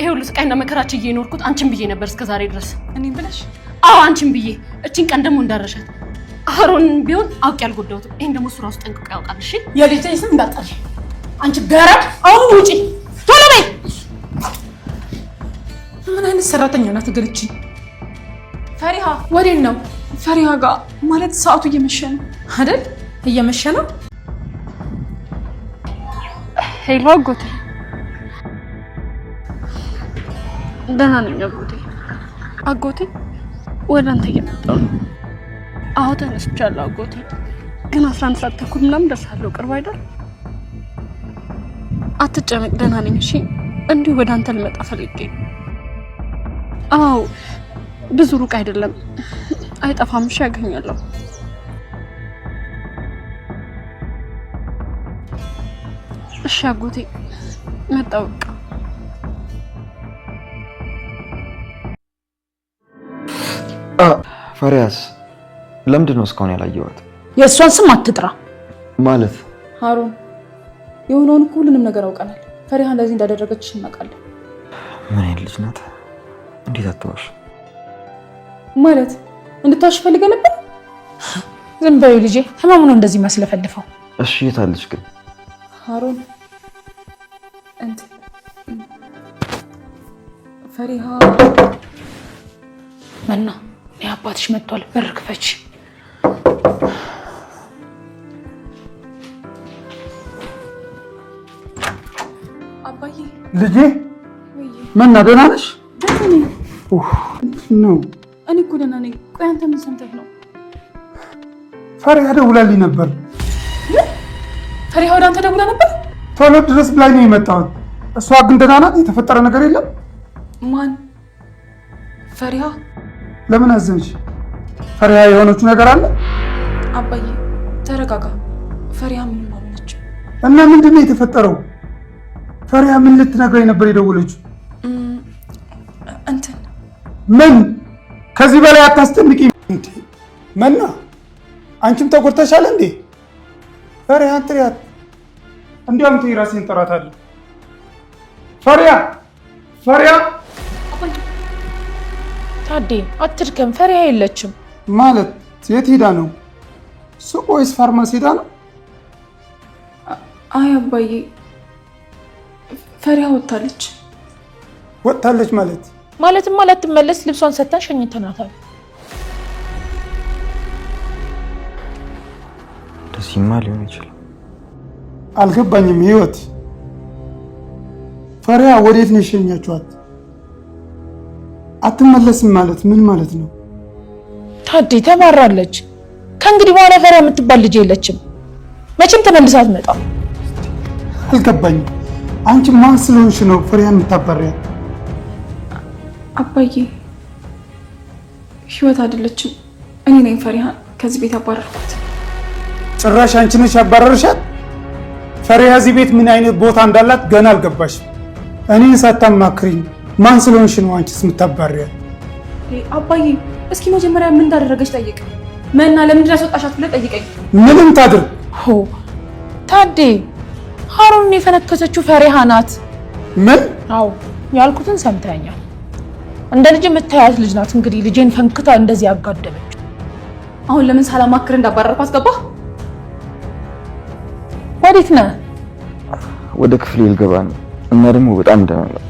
ይሄው ለስቃይና መከራች እየኖርኩት አንቺን ብዬ ነበር እስከ ዛሬ ድረስ። እኔም ብለሽ? አዎ አንቺን ብዬ። እቺን ቀን ደግሞ እንዳረሻት አሮን ቢሆን አውቅ ያልጎዳሁት። ይሄን ደግሞ እሱ ራሱ ጠንቅቆ ያውቃል። እሺ የልጅቴ ስም እንዳትጠሪ አንቺ ገረድ። አሁን ውጪ ቶሎ በይ። ምን አይነት ሰራተኛ ናት ግልቺ? ፈሪሃ ወዴት ነው? ፈሪሃ ጋር ማለት ሰዓቱ እየመሸ ነው አይደል? እየመሸ ነው። ሄሎ አጎቴ። ደህና ነኝ አጎቴ። አጎቴ ወደ አንተ እየመጣሁ ነው። አዎ ተነስቻለሁ አጎቴ። ግን 11 ሰዓት ተኩል ምናምን ደርሳለሁ። ቅርብ አይደል? አትጨነቅ፣ ደህና ነኝ። እሺ እንዲሁ ወደ አንተ ልመጣ ፈልጌ ነው። አዎ ብዙ ሩቅ አይደለም፣ አይጠፋም። እሺ ያገኛለሁ። እሺ አጎቴ መጣሁ በቃ። ፈሪያስ ለምንድን ነው እስካሁን ያላየኋት? የእሷን ስም አትጥራ ማለት ሃሩን፣ የሆነውን ሁሉንም ነገር አውቀናል። ፈሪሃ እንደዚህ እንዳደረገችሽ እናውቃለን። ምን አይነት ልጅ ናት? እንዴት አትዋሽ? ማለት እንድታሽ ፈልገ ነበር? ዝም በይው ልጄ፣ ህመሙ ነው እንደዚህ ማስለፈልፈው። እሺ የት አለች ግን? ሃሩን ፈሪሃ መና አባትሽ መጥቷል። በር ክፈች። አባዬ ልጄ መና ደህና ነሽ? ደህና ነኝ። ነው እኔ እኮ ደህና ነኝ። ቆይ አንተ ምን ሰምተህ ነው? ፈሪሃ ደውላልኝ ነበር። ፈሪሃ ወደ አንተ ደውላ ነበር? ቶሎ ድረስ ብላኝ ነው የመጣሁት። እሷ ግን ደህና ናት? የተፈጠረ ነገር የለም? ማን? ፈሪሃ? ለምን አዘንሽ? ፈሪሃ የሆነችው ነገር አለ? አባዬ ተረጋጋ። ፈሪሃ ምንም አልሆነችም። እና ምንድን ነው የተፈጠረው? ፈሪሃ ምን ልትነግረኝ ነበር የደወለችው? እንትን ምን? ከዚህ በላይ አታስጨንቂ እንዴ መና። አንቺም ተጎድተሻል እንዴ? ፈሪሃን ጥሪያት። እንዲያውም ተይ ራሴን ጠራታለሁ። ፈሪሃ ፈሪሃ ታዴ አትድከም። ፈሪሃ የለችም ማለት የት ሄዳ ነው? ሱቅ ወይስ ፋርማሲ ሄዳ ነው? አይ አባዬ ፈሪሃ ወጣለች። ወጣለች ማለት ማለትም ላትመለስ ልብሷን ሰጥተን ሸኝተናታል። ደስማ ሊሆን ይችላል። አልገባኝም ህይወት። ፈሪሃ ወዴት ነው የሸኛችኋት? አትመለስም ማለት ምን ማለት ነው? ታዴ ተባራለች። ከእንግዲህ በኋላ ፈሪሃ የምትባል ልጅ የለችም። መቼም ተመልሳ አትመጣም። አልገባኝም። አንቺ ማን ስለሆንሽ ነው ፈሪሃን የምታባሪያት? አባዬ ህይወት አይደለችም፣ እኔ ነኝ ፈሪሃን ከዚህ ቤት አባረርኳት። ጭራሽ አንቺ ነሽ ያባረርሻት? ፈሪሃ እዚህ ቤት ምን አይነት ቦታ እንዳላት ገና አልገባሽም። እኔን ሳታማክሪኝ ማን ስለሆንሽ ነው አንቺስ የምታባሪያት? አባዬ እስኪ መጀመሪያ ምን እንዳደረገች ጠይቅ። መና ለምንድን ያስወጣሻት ብለህ ጠይቀኝ። ምንም ታድርግ። ታዴ ሃሩን የፈነከተችው ፈሪሃ ናት። ምን? አዎ ያልኩትን ሰምተኛል። እንደ ልጅ የምታያት ልጅ ናት። እንግዲህ ልጄን ፈንክታ እንደዚህ ያጋደመች። አሁን ለምን ሳላማክር እንዳባረርኳት ገባህ? ወዴት ነህ? ወደ ክፍሌ ልገባ ነው እና ደግሞ በጣም ደህና ነው።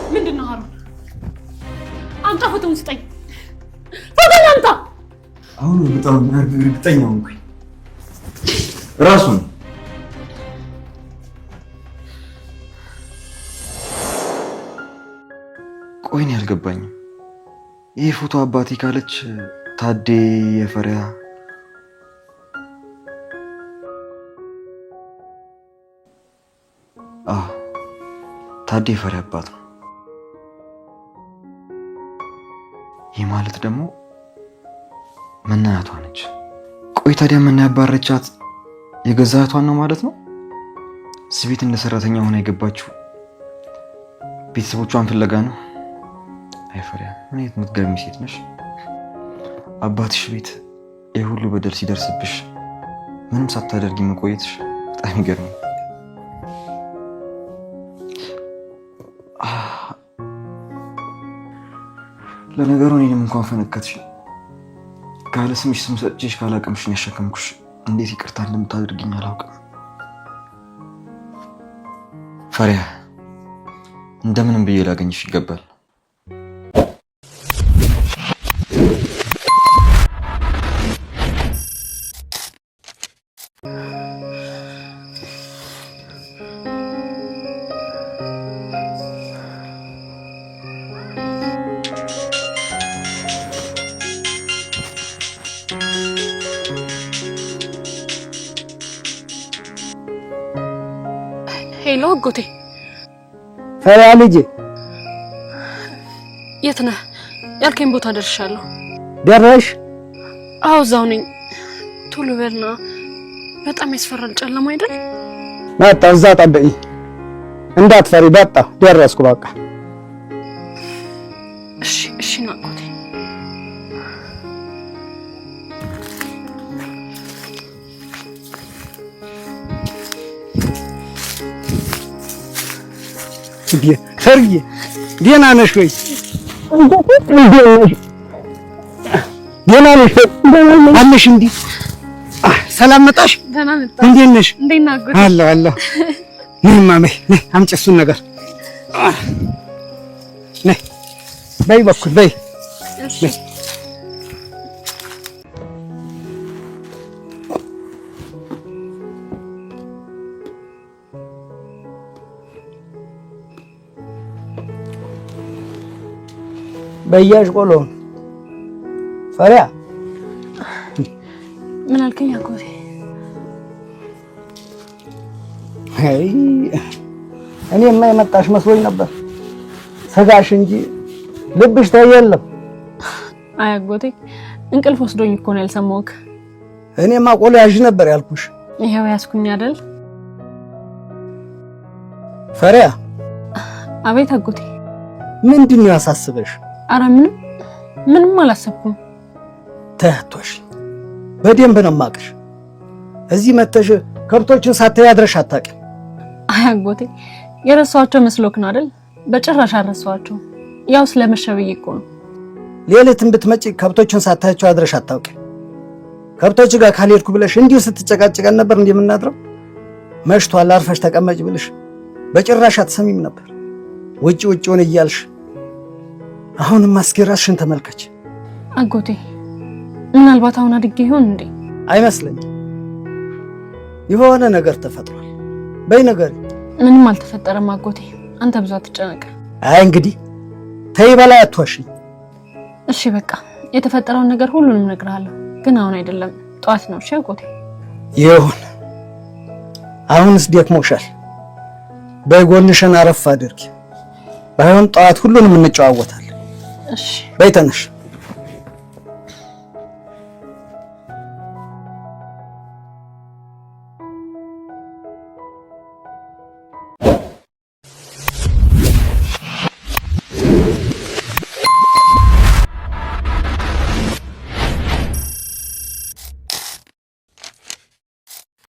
ምንድነው ሀሩን? አምጣ ፎቶውን ስጠኝ። ፎቶውን አምጣ። አሁን በጣም እርግጠኛ ሆንኩኝ። ራሱን ቆይን ያልገባኝም ይህ ፎቶ አባቴ ካለች ታዴ የፈሪያ ታዴ የፈሪያ አባት ነው። ይህ ማለት ደግሞ መናያቷ ነች። ቆይ ታዲያ መና ያባረቻት የገዛ እህቷን ነው ማለት ነው? እዚህ ቤት እንደ ሰራተኛ ሆና የገባችው ቤተሰቦቿን ፍለጋ ነው። አይ ፈሪያ፣ ምን አይነት የምትገርሚ ሴት ነሽ! አባትሽ ቤት የሁሉ በደል ሲደርስብሽ ምንም ሳታደርጊ መቆየትሽ በጣም ይገርማል። ለነገሩ እኔንም እንኳን ፈነከትሽ። ካለ ስምሽ ስም ሰጥቼሽ ካላቀምሽን ያሸከምኩሽ እንዴት ይቅርታ እንደምታደርጊኝ አላውቅም። ፈሪያ፣ እንደምንም ብዬ ላገኝሽ ይገባል። ሄሎ አጎቴ። ፈሪያ ልጄ፣ የት ነህ? ያልከኝ ቦታ ደርሻለሁ። ደረሽ? አዎ እዛው ነኝ። ቶሎ በልና፣ በጣም ያስፈራል። ጨለማ አይደል? መጣሁ። እዛ ጠብቂኝ፣ እንዳትፈሪ። በቃ ደረስኩ። በቃ እሺ፣ እሺ ነው አጎቴ። ፈርዬ፣ ደህና ነሽ ወይ? ደህና ነሽ? አለሽ እንዴ? ሰላም መጣሽ? ደህና ነኝ። እንዴት ነሽ? እንዴት ነህ አጎቴ? አለሁ አለሁ። ነይማ፣ ነይ አምጪ እሱን ነገር። ነይ በይ በኩል በይ። እሺ በያሽ ቆሎን። ፈሪያ፣ ምን አልከኝ አጎቴ? አይ እኔማ የመጣሽ መስሎኝ ነበር። ስጋሽ እንጂ ልብሽ ተየለም። አይ አጎቴ፣ እንቅልፍ ወስዶኝ እኮ ነው ያልሰማሁህ። እኔማ ቆሎ ያዥ ነበር ያልኩሽ። ይሄው ያስኩኝ አይደል? ፈሪያ። አቤት አጎቴ። ምንድን ነው ያሳስበሽ? ኧረ ምንም አላሰብኩም። ተህቶሽ በደንብ ነው የማውቅሽ። እዚህ መተሽ ከብቶችን ሳታይ አድረሽ አታውቂም። አይ አጎቴ፣ የረሳኋቸው መስሎክ ነው አይደል? በጭራሽ አልረሳኋቸው። ያው ስለመሸብዬ እኮ ነው። ሌሊትም ብትመጪ ከብቶችን ሳታያቸው አድረሽ አታውቂም። ከብቶች ጋር ካልሄድኩ ብለሽ እንዲሁ ስትጨቃጭቀን ነበር እንደምናድረው። መሽቷል አርፈሽ ተቀመጭ ብለሽ በጭራሽ አትሰሚም ነበር። ውጭውን እያልሽ አሁንም ማስገራሽን ተመልከች። አጎቴ፣ ምናልባት አሁን አድጌ ይሆን እንዴ? አይመስለኝም። የሆነ ነገር ተፈጥሯል። በይ ነገር። ምንም አልተፈጠረም አጎቴ፣ አንተ ብዙ አትጨነቅ። አይ እንግዲህ ተይ በላይ አትዋሽኝ። እሺ በቃ የተፈጠረውን ነገር ሁሉንም እነግርሃለሁ፣ ግን አሁን አይደለም፣ ጠዋት ነው። እሺ አጎቴ? ይሁን። አሁንስ ደክሞሻል። በይ ጎንሽን አረፍ አድርጊ። ባይሆን ጠዋት ሁሉንም እንጨዋወታለን። እሺ በይ ተነሽ።